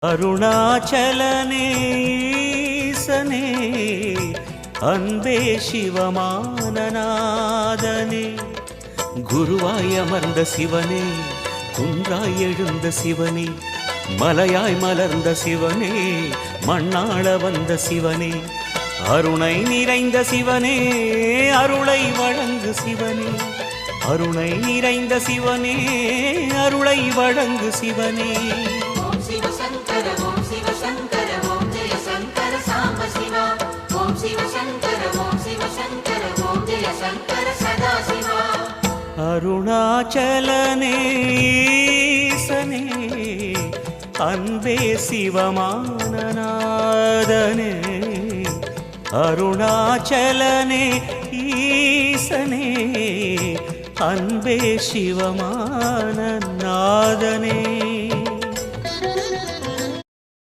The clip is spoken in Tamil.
அருணாச்சலனே ஈசனே அன்பே சிவமானநாதனே குருவாய் அமர்ந்த சிவனே குன்றாய் எழுந்த சிவனே மலையாய் மலர்ந்த சிவனே மண்ணாள வந்த சிவனே அருணை நிறைந்த சிவனே அருளை வழங்கு சிவனே அருணை நிறைந்த சிவனே அருளை வழங்கு சிவனே அருணாச்சலனே ஈசனே அன்பே சிவமானநாதனே அருணாச்சலனே ஈசனே அன்பே சிவமானநாதனே